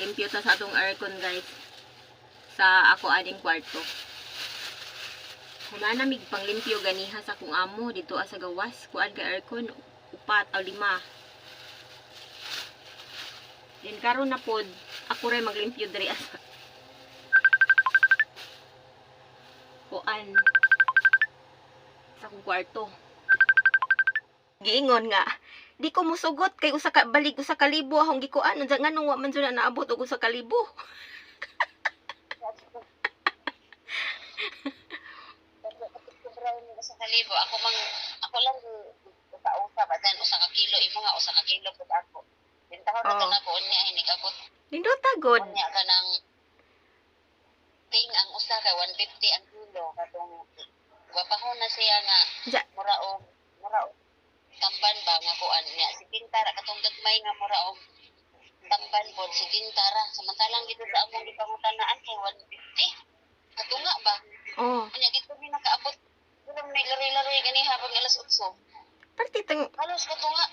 Limpyo ta sa atong aircon guys. Sa ako ading kwarto. Kung namig panglimpyo ganiha sa kung amo dito sa gawas, kuan ka aircon 4 o 5. Then karon na pod ako ray maglimpyo diri asa kuan sa akong kwarto. Giingon nga, di ko musugot kay usa ka balig usa ka libo akong gikuan unsa nganong wa man jud na naabot og usa ka libo. Sa kalibo ako lang usa ba dan usa ka kilo imo nga usa ka kilo pud ako. Bintahon na kana ko unya hinig abot. Nindot tagod. Unya kanang ting ang usa ka 150 ang kilo katong wapahon na siya nga mura og tamban ba nga kuan niya si Tintara katong gagmay nga mura og tamban pod si Tintara samantalang dito sa among gipangutanaan kay 150 katunga ba unya dito mi nakaabot kuno may lari-lari gani hapon alas 8 Parti teng halos katunga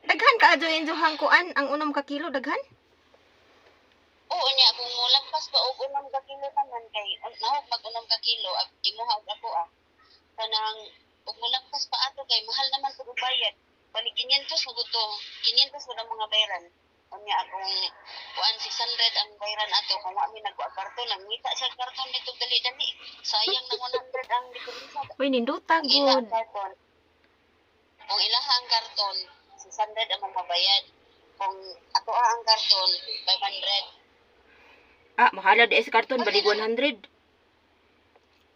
daghan ka adyo kuan ang unom ka kilo daghan. Oo niya kung molampas pa og unang ka kilo tanan kay nahog pag unang ka kilo imuha og ako kanang ug molampas pa ato kay mahal naman pud bayad bali 500 mo to 500 mo na mga bayaran unya akong kuan 600 ang bayaran ato kung wa mi nagwa karton lang ngita sa karton dito dali-dali sayang nang 100 ang diferensya. Uy nindot tagod. Kung ilaha ang karton 600 ang mabayad kung ato ang karton 500. Mahala di sa karton balik 100.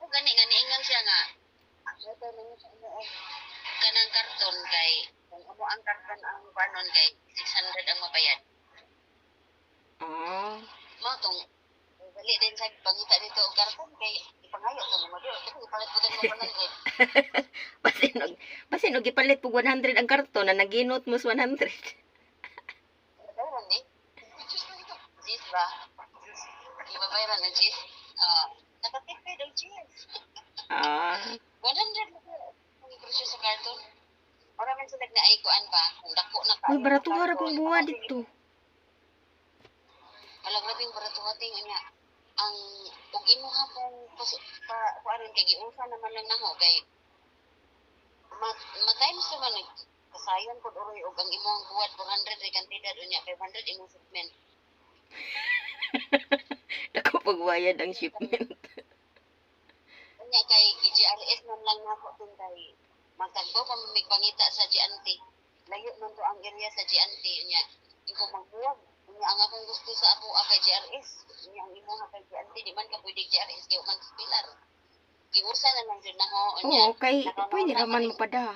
O gani ingon siya nga. Ito nang kanang karton kay kung amo ang karton ang panon kay 600 ang mabayad. Mo tong dali din sa pangita dito og karton kay ipangayo to mo dito kasi ipalit po din mo 100. Basin og ipalit pug 100 ang karton na naginot mo 100. Dayon di. Jis ba? Ibabayaran ng cheese. Nakatipid ang cheese. 100 ang presyo sa karton. Ora man sila na ay kuan ba? Kung dako na ka. Uy, baratuha ra kong buwa dito. Wala grabing baratuha ting niya. Ang ug imo hapon pa kuan kay giusa naman lang naho kay times naman kasayon pud oroy og ang imong buwat 400 kay kantidad unya 500 imong shipment. Dako pagbayad ang shipment. Unya kay GRS man lang nako tun kay magtagbo pa migpangita sa GNT. Layo man to ang area sa GNT unya. Iko magbuwag. Unya ang akong gusto sa ako kay GRS. Unya ang imo kay GNT di man ka pwede GRS kay man pilar. Giusa na lang jud naho unya. Okay, pwede naman mapada.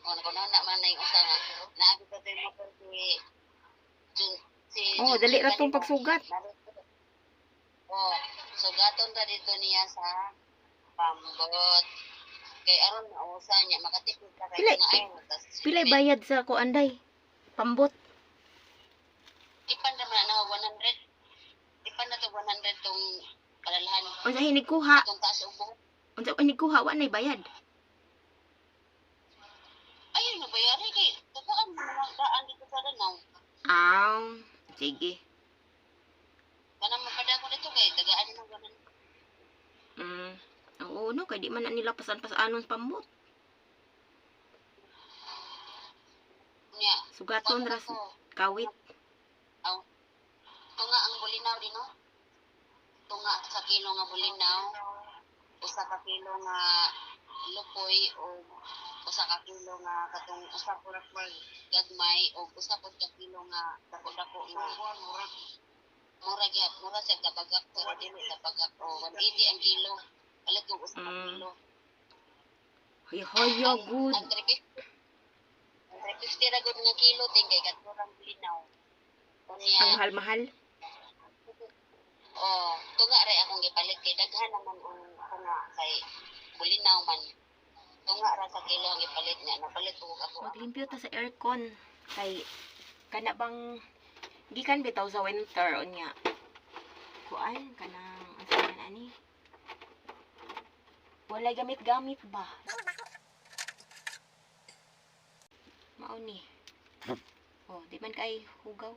Nakunaw na man na yung usa nga. Naabi ko tayo mo dali ra tong pagsugat. Sugaton ta dito niya sa pambot. Kay aron mausa niya makatipid ka kay nga ay Pilay bayad sa kuanday. Pambot. Tipan naman na 100. Tipan na to 100 tong kalalahan. Unsa hinig kuha? Tong taas og buhok. Unsa hinig kuha wa nay bayad. Ayun na bayari kay tagaan mo mga daan dito sa Danau. Sige. Kanang mapada ko dito kay tagaan mo ganan. Oo no kay di man na nila pasan-pasanon sa pambot. Nya. Sugaton ra kawit. Tunga ang bulinaw din no. Tunga sa kilo nga bulinaw. Usa ka kilo nga lupoy o usa ka kilo nga katong usa pura gagmay o usa pud ka kilo nga dako-dako nga mura sa tabagak pero dili tabagak o 180 ang kilo palit og usa ka kilo Hoy good. ang 350 ra gud nga kilo tingkay katong bulinaw unya Ang mahal-mahal. tunga ra akong gipalit kay daghan naman ang tunga kay bulinaw man tunga ra sa kilo ang ipalit niya napalit ko ako Maglimpyo ta sa aircon kay kana bang gikan bitaw sa winter unya. Kuan kanang asa man ani? Wala gamit-gamit ba? Mao ni. Di man kay hugaw.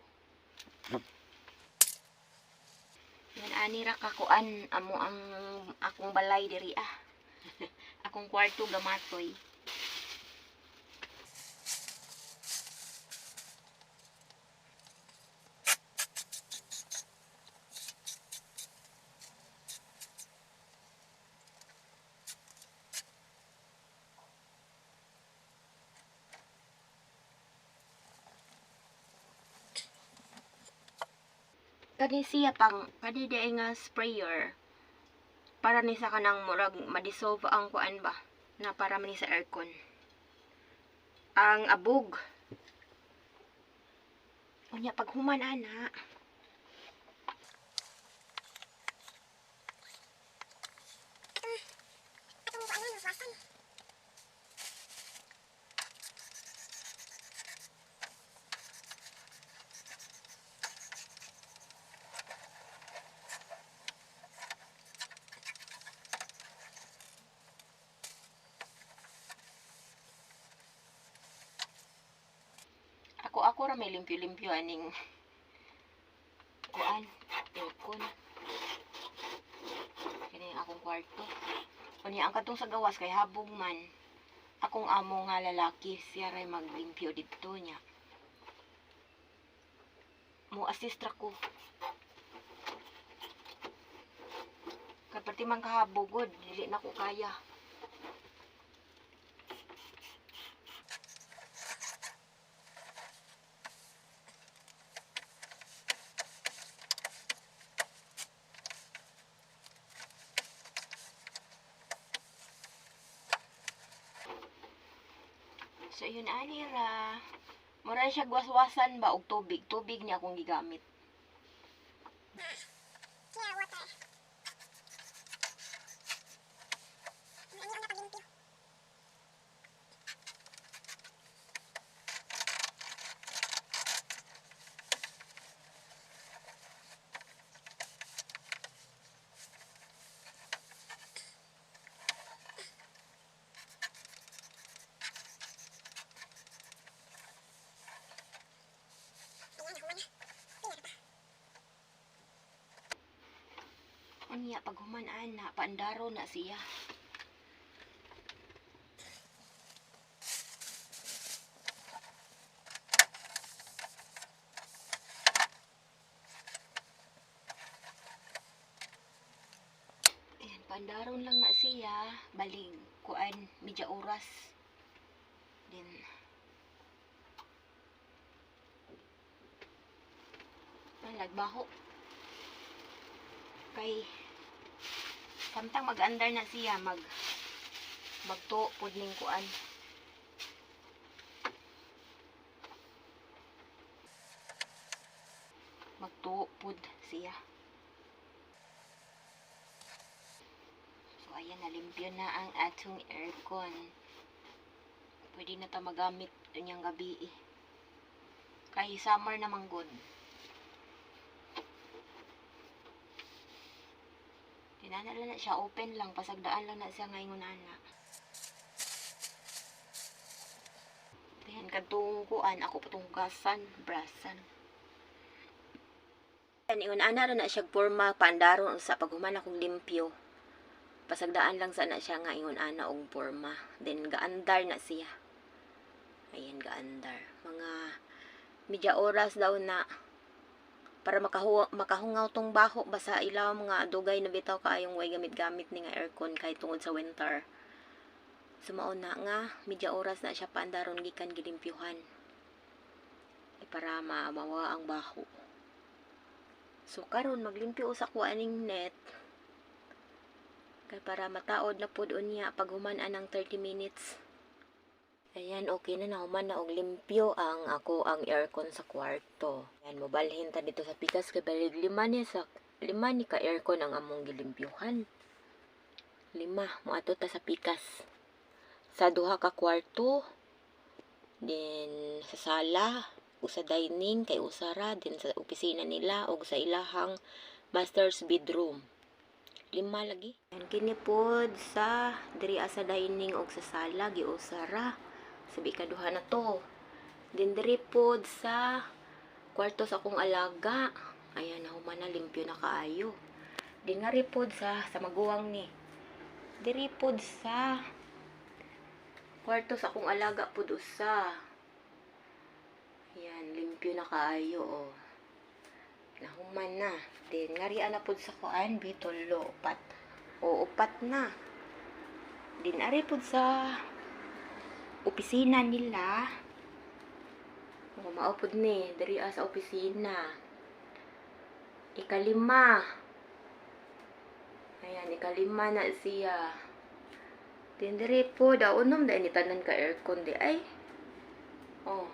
Yan ani ra kakuan amo ang akong balay diri akong kwarto gamatoy. Kani siya pang kani di nga sprayer para ni sa kanang murag ma-dissolve ang kuan ba na para man ni sa aircon. Ang abog. Unya pag human ana. Ako ra may limpyo-limpyo aning kuan aircon. Kini ang akong kwarto. Unya ang katong sa gawas kay habog man. Akong amo nga lalaki siya ray maglimpyo didto nya. Mo assist ra ko. Kapati man kahabogod, dili na ko kaya. So yun ani ra. Mura siya waswasan ba og tubig. Tubig niya akong gigamit. Unya pag human-an na paandaro na siya. Ayan, paandaron lang na siya. Balig kuan medya oras. Then nagbaho. Kay samtang mag-andar na siya magto pud ning kuan. Magto pud siya. So ayan, nalimpyo na ang atong aircon. Pwede na ta magamit unyang gabi Kay summer na manggod. Tinana lang na siya, open lang, pasagdaan lang na siya ngayon ana. Ayan, kadtong kuan, ako patong gasan, brasan. Ayan, ingon ana rin na siya porma, pandaron sa paghuman akong limpyo. Pasagdaan lang sana siya nga ingon ana og porma. Then gaandar na siya. Ayan, gaandar. Mga medya oras daw na para makahungaw tong baho basa ilaw mga dugay na bitaw kaayong way gamit-gamit ni nga aircon kay tungod sa winter. Sumaon na nga medya oras na siya paandaron gikan gilimpyuhan. Para mawa ang baho. So karon maglimpyo sa kuaning net. Kay para mataod na pud unya pag human-an ng 30 minutes. Ayan, okay na nahuman na og limpyo ang aircon sa kwarto. Ayan, mobalhin ta dito sa pikas kay balig lima ni ka aircon ang among gilimpyuhan. 5 moadto ta sa pikas. Sa duha ka kwarto, then sa sala, o sa dining kay usara, din sa opisina nila o sa ilahang master's bedroom. 5 lagi. Ayan, kini pod sa diri sa dining o sa sala giusara. Sabi kaduha na to. Then diri pod sa kwarto sa akong alaga. Ayan, nahuman na, limpyo na kaayo. Di nga ripod sa maguwang ni. Di ripod sa kwarto sa akong alaga pud usa. Ayan, limpyo na kaayo, oh. Nahuman na. Din nga riyan na pud sa kuan, bitolo, upat. O, upat na. Din ari pud sa opisina nila. O, maupod ni, dari sa opisina. Ikalima. Ayan, ikalima na siya. Din dari po, daunom da initanan ka aircon di ay. Oh.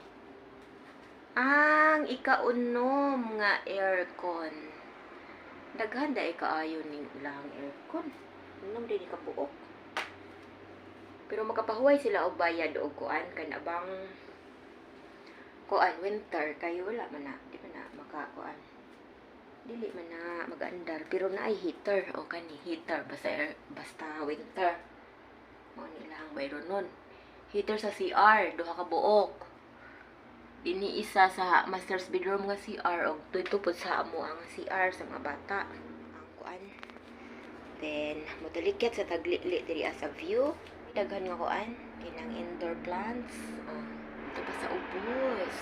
Ang ikaunom nga aircon. Daghan da ikaayo ning ilang aircon. Unom din ikabuok. Pero makapahuway sila og bayad og kuan kanabang kuan winter kayo wala man na, di man na makakuan. Dili man na mag-andar pero naay heater o kani heater basta winter. Mo nilang mayroon nun. Heater sa CR duha ka buok. Dini isa sa master's bedroom nga CR og tutupod sa amo ang CR sa mga bata. Ang kuan. Then modalikit sa taglili diri sa view. Daghan nga kuan kinang indoor plants. Oh, ito pa sa ubos.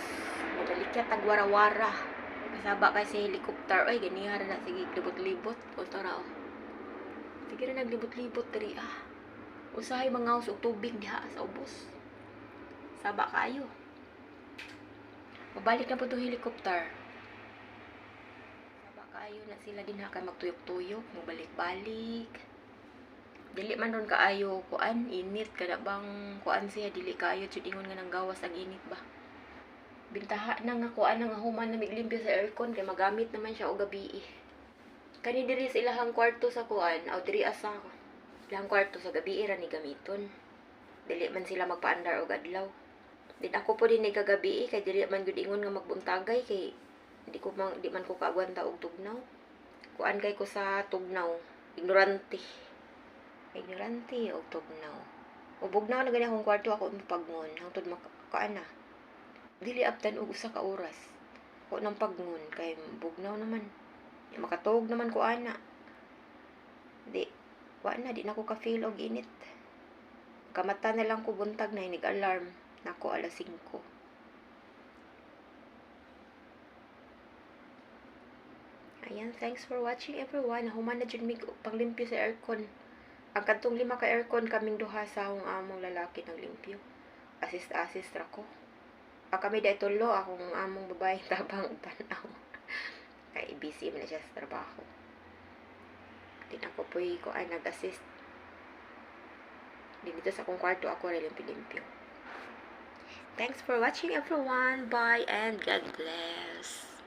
Modalikit tagwara-wara. Kasaba kay sa helicopter. Ay, ganihara na. Sige, libot-libot. O, tara, oh. Sige na naglibot-libot, diri, ah. Usahay mga usog tubig diha sa ubos. Saba kayo. Mabalik na po itong helicopter. Saba kayo na sila din ha. Kaya magtuyok-tuyok. Mabalik-balik. Dili man ron kaayo kuan. Init. Kada bang kuan siya. Dili kaayo. Tsutingon nga ng gawas ang init ba. Bintaha na nga kuan nga human na miglimpyo sa aircon kay magamit naman siya og gabi. Kani diri sa ilahang kwarto sa kuan, aw diri asa ko. Ilahang kwarto sa gabi ra ni gamiton. Dili man sila magpaandar og adlaw. Din ako po din nagagabi kay diri man gud ingon nga magbuntagay kay di man ko kaagwanta og tugnaw. Kuan kay ko sa tugnaw, ignorante. Ignorante og tugnaw. Ubog na gani akong kwarto ako pagngon hangtod makakaan na. Dili abtan og usa ka oras. Ko nang pagngon kay bugnaw naman. Makatuog naman ko ana. Di na ko ka-feel og init. Kamata na lang ko buntag na inig alarm nako alas 5. Ayan, thanks for watching everyone. Human na jud mig panglimpyo sa aircon. Ang kadtong 5 ka aircon kaming duha sa akong among lalaki naglimpyo. Assist ra ko. Kami dahil tulo, akong among babae tabang tanaw. Kaya busy na siya sa trabaho. Din ako po ko ay nag-assist. Dito sa akong kwarto, ako rin limpyo-limpyo. Thanks for watching everyone. Bye and God bless.